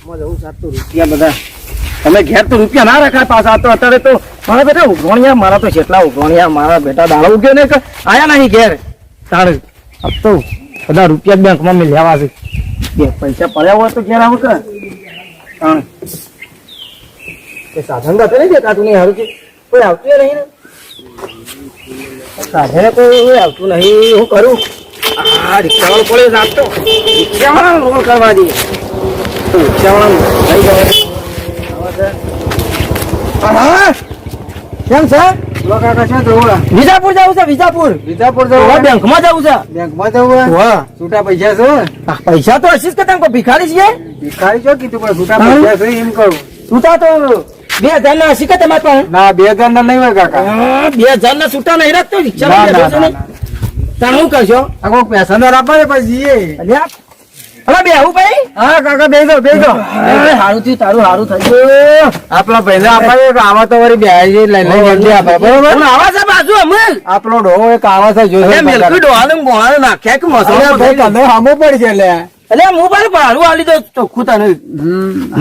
રૂપિયા બધા તમે ઘેર તો રૂપિયા ના રખાય પાછા તો અત્યારે તો મારા બેટા ઉઘોણિયા મારા તો કેટલા ઉઘોણિયા મારા બેટા દાડો ઉગ્યો ને કે આયા નહીં ઘેર તારે अब तो બધા રૂપિયા બેંકમાં મેં લેવા છે બે પૈસા પડ્યા હોય તો ઘેર આવું કે સાધન ગાતે નહીં દેખાતું નહીં હારું કે કોઈ આવતું નહીં ને સાધને કોઈ આવતું નહીં હું કરું આ રિક્ષાવાળો પડે રાખતો રિક્ષાવાળા રોલ કરવા દઈએ રિક્ષાવાળા લઈ જવા કેમ છે વિજાપુર જવું છે વિજાપુર જવું બેંકમાં જવું છે બેંકમાં જવું છૂટા પૈસા છે પૈસા તો હશે કે તમે ભિખારી છે ભિખારી છો કીધું પણ છૂટા પૈસા છે એમ કહું છૂટા તો 2000 ના હશે કે તમારે પાસે ના 2000 ના નહીં હોય કાકા 2000 ના છૂટા નહીં રાખતો રિક્ષા શું કરશો આ પૈસા ના રાખવા પછી અલા બેહું ભાઈ હા કાકા બેસો હારું થયું તારું હારું થઈ ગયું આપણા પૈસા આપવા આવા તો વળી બેહાઈ લઈ આપે બરોબર આવા છે બાજુ અમે આપણો ડો એક આવા છે જોશે મેલકી ડોહાને મોહાને નાખ્યા કે મસાલો ભાઈ તમે હામો પડી છે એટલે હું ભાઈ ભાડું આલી દો ચોખ્ખું તને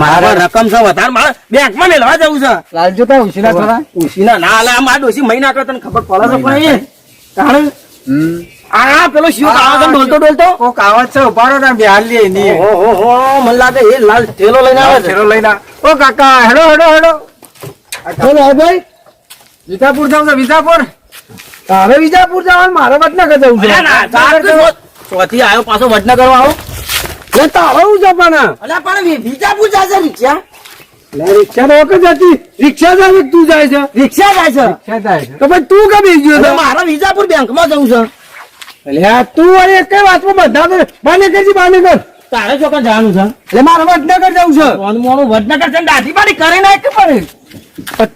મારા રકમ છે વધારે મારે બેંકમાં મેળવા જવું છે લાલજો તો ઉસીના થોડા ઉસીના ના આલે આ ડોસી મહિના કરે તને ખબર પડે છે પણ કારણ આ પેલો શિવ કાવા ડોલતો કોક આવાજ છે ઉપાડો ને બિહાર લે ની ઓહો મને લાગે એ લાલ થેલો લઈને આવે થેલો લઈને ઓ કાકા હેડો ચલો ભાઈ વિજાપુર જાવ છે વિજાપુર તારે વિજાપુર જવાનું મારે વડનગર જવું છે ના ચોથી આવ્યો પાછો વડનગર આવો લે તારો છે પણ અલ્યા પણ વિજાપુર જાય છે રિક્ષા રિક્ષા રોક જતી રિક્ષા જાય તું જાય છે રિક્ષા જાય છે તો ભાઈ તું કઈ ગયો છે મારા વિજાપુર બેંકમાં જવું છે અલ્યા તું અરે એક વાતમાં બધા બાને કર તારે ચોકા જવાનું છે એટલે મારે વડનગર જવું છે મોનું વડનગર છે દાઢી બાડી કરે ના કે પડે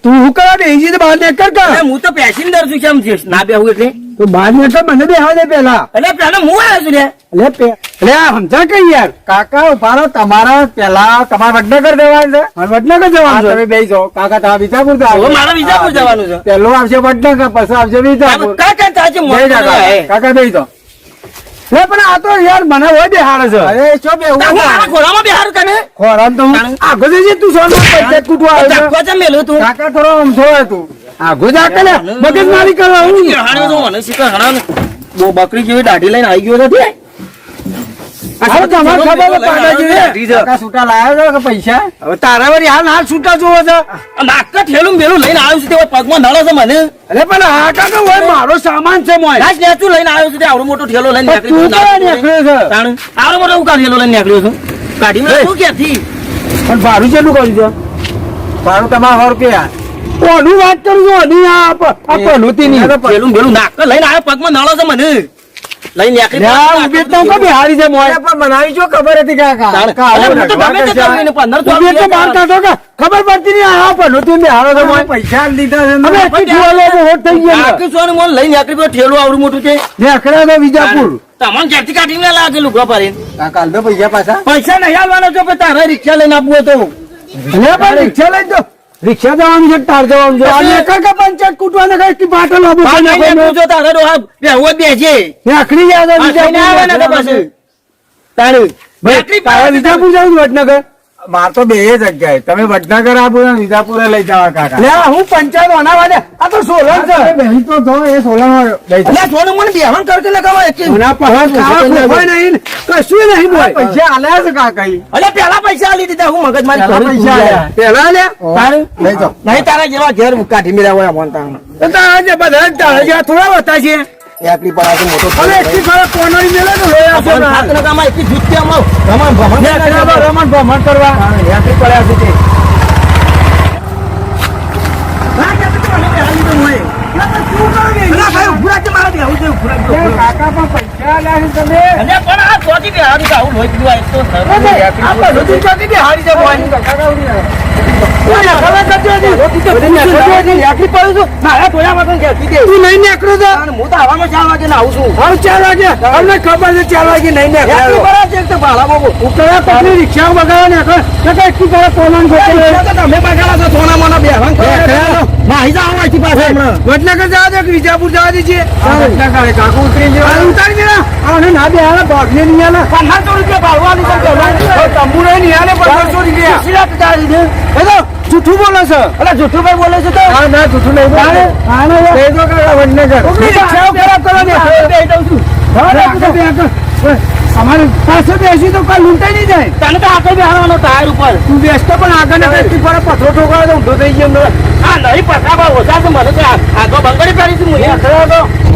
તું હું કરવા બેસી બહાર નીકળ કર હું તો પેસેન્જર છું કેમ છે ના બેહું એટલે તો બહાર નીકળ મને બેહવા દે પેલા એટલે પેલા હું આવ્યો છું એટલે સમજા કઈ યાર કાકા ઉભારો તમારા પેલા તમારે વડનગર જવાનું છે વડનગર જવાનું તમે બેસી જાઓ કાકા તમારે વિજાપુર જવાનું મારે વિજાપુર જવાનું છે પેલો આવશે વડનગર પછી આવશે વિજાપુર કાકા બેસી જાઓ લે પણ આ તો યાર મને હોય બેહાર છે અરે શું બેહું ખોરામાં બેહાર તને ખોરામ તો આગો જજે તું સોનો પૈસા કૂટવા આવ્યો ધક્કો જ મેલું તું કાકા થોડો આમ છો તું આગો જા કે મગજ મારી કરવા હું હાણે તો મને શીખર હણાને બો બકરી જેવી દાઢી લઈને આવી ગયો છે આ તમાર ખબર પાડાજી કાકા છૂટા લાવ્યો છે કે પૈસા હવે તારા વળી હાલ છૂટા જોવો છે નાક ઠેલું મેલું લઈને આવ્યો છે તે પગમાં નળો છે મને અરે પણ આ કાકા હોય મારો સામાન છે મોય આ નેચું લઈને આવ્યો છે તે આવડો મોટો ઠેલો લઈને નીકળ્યો છે તાણ આવડો મોટો ઉકા ઠેલો લઈને નીકળ્યો છું ગાડી માં શું ક્યાંથી પણ ભાડું કેટલું કર્યું છે ભાડું તમારા 100 રૂપિયા કોનું વાત કરું છું અની આ પનુતી ની ઠેલું મેલું નાક લઈને આવ્યો પગમાં નળો છે મને લઈને નીકળી ઉભી તો કો બિહારી છે મોય પણ બનાવી જો ખબર હતી કાકા તો ગમે તે કરીને 1500 રૂપિયા બહાર કાઢો કે ખબર પડતી નહીં આ પણ તું બિહારો તો મોય પૈસા લીધા છે હવે ઠેલો હોટ થઈ ગયો આખી સોન મોન લઈને નીકળી ઠેલો આવડું મોટું છે નીકળ્યા તો વિજાપુર તમને ક્યાંથી કાઢીને લાગેલું ગો પારી કાકા આલ દો પૈસા નહીં આલવાનો છો પણ તારે રિક્ષા લઈને આપવો તો લે પણ રિક્ષા લઈ દો રિક્ષા જવાનું છે તાર જવાનું છે અને કાકા પંચાયત કૂટવાના કઈ બાટલ આબુ નહીં જો તારે તો બેહો બેજે આખરી જાય વિજાપુર આવે ને પછી તારે બેટરી તારે વિજાપુર જાવ વડનગર માર તો બે જગ્યાએ તમે વડનગર આબુ ને વિજાપુર લઈ જવા કાકા લે હું પંચાયત આનાવાડે આ તો સોલન છે બેહી તો જો એ સોલન લઈ લે સોલન મને બેહન કરકે લગાવા એક ના પહાડ ખાવા કોઈ નહીં કશું નહીં બોય પૈસા આલ્યા છે કાકા અલે પેલા પૈસા આલી દીધા હું મગજ મારી પૈસા આલ્યા પેલા લે તારે લઈ જાઓ નહીં તારા જેવા ઘેર કાઢી મેળા હોય મોનતા તો તારા જે બધા તારા જેવા થોડા હોતા છે એકલી પડાતો મોટો અરે એકલી ખરા કોનરી મેલે તો લોયા છે નાકના કામમાં એકલી જુત્તિયામાં રમણ ભમણ કરવા એકલી પડ્યા છે તે ના કે તો મને હાલી તો હોય ના તું કરે ના ભાઈ ઉભરા કે મારા દે આવું ઉભરા કાકા પણ પૈસા લાગે તમે અને પણ આ સોજી કે હારી આવું હોય દીવા એક તો આ બધું ચોકી કે હારી જ હોય કાકા ઉડી ઓલા ખબર કરજો જી રોટી તો એકલી પડું છું મારા ટોયા માં કે તું નહીં નીકળો તો હું તો હવામાં 4 વાગે ના આવું છું હવે 4 વાગે અમને ખબર છે 4 વાગે નહીં નીકળ્યો બરાબર છે તો ભાડા બાબુ ઉતરા પકડી રિક્ષા બગાડવા નીકળો કે એકલી કરે કોલન ગોતે તો તમે બગાડો છો થોના મોના બેહન કરો માહી જાવ આથી પાછે હમણાં વડનગર જવા દે કે વિજાપુર જવા દે છે વડનગર કાકુ ઉતરી જવા ઉતારી દે આને ના બે હાલા ભાગને નહીં આલે 1500 રૂપિયા ભાડું આલી તો તંબુરે નહીં આલે 1500 રૂપિયા આવી છે એ તો જૂઠું બોલે છે એટલે જૂઠું ભાઈ બોલે છે તો ના જૂઠું નહીં બોલે વડનગર રિક્ષાઓ ખરાબ કરો ને અમારે પાસે બેસી તો કોઈ લૂંટાઈ નહીં જાય તને તો આગળ બેસવાનો ટાયર ઉપર તું બેસતો પણ આગળ ને તું પથરો ઠોકવા તો ઊંધો થઈ ગયો હા નહીં પથરા ઓછા તો મને તો આગળ બંગડી પાડી તું મને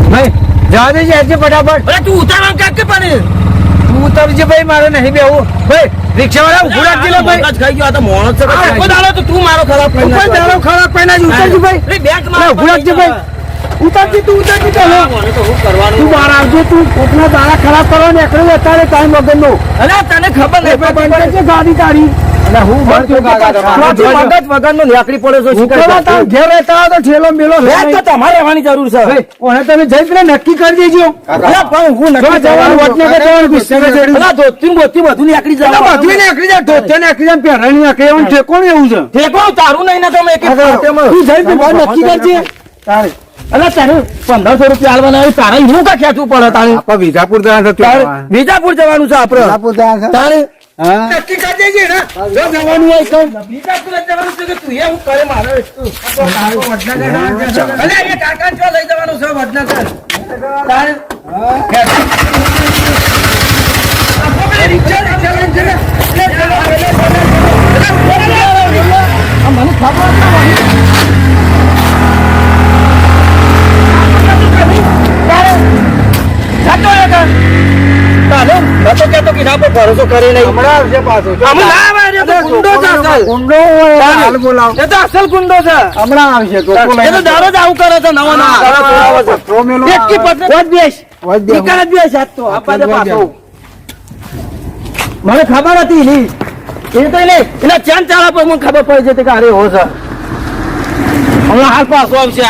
ભાઈ જવા દે છે ફટાફટ અરે તું ઉતારવા કાક કે પાડી તું ઉતારજે ભાઈ મારે નહીં બેવું ભાઈ રિક્ષા વાળા ઉભું રાખજે લે ભાઈ ખાઈ ગયો આ તો મોણો છે કોઈ દાડો તો તું મારો ખરાબ કરી કોઈ દાડો ખરાબ કરી નાખ ઉતારજે ભાઈ બેંક માં ઉભું રાખજે ભાઈ ઉતારજી તું ઉતારજી ચાલો મને તો હું કરવાનું તું બહાર આવજો તું કોકના દાડા ખરાબ કરો ને એકલો અત્યારે ટાઈમ વગરનો અરે તને ખબર નહીં બંધ છે ગાડી તારી અને હું મગજ વગરનો લાકડી પડે છે ઘેર રહેતા તો ઠેલો મેલો તો તમારે રહેવાની જરૂર છે ઓને તમે જઈને નક્કી કરી દેજો અરે પણ હું નક્કી જવાનું વટનગર જવાનું ગુસ્સે ચડ્યું અલા ધોતી બોતી બધું નીકળી જાય બધું નીકળી જાય ધોતી નીકળી જાય પહેરણી નીકળી એવું ઠેકોણ એવું છે ઠેકોણ તારું નહીં ને તમે એક તું જઈને નક્કી કરજે તારે અલા તારે 1500 રૂપિયા આલવાના તારે હું કા ખેંચવું પડે તારે આપણે વિજાપુર જવાનું છે વિજાપુર જવાનું છે આપણે વિજાપુર જવાનું છે તારે નક્કી કરી દેજે ને જો જવાનું હોય તો વિજાપુર જવાનું છે કે તું એ હું કરે મારો વડનગર અલે એ કાકા જો લઈ જવાનું છે વડનગર તારે આપણે રિક્ષા લઈને મને ખબર ભરોસો કરે નહીં હમણાં આવશે પાછો અસલ ગુંડો છે હમણાં આવશે દારો જ આવું કરે છે નવો મને ખબર હતી નહીં એ તો એના ચેન ચાલા પર મને ખબર પડી જતી કે અરે હો છે હમણાં હાલ પાછો આવશે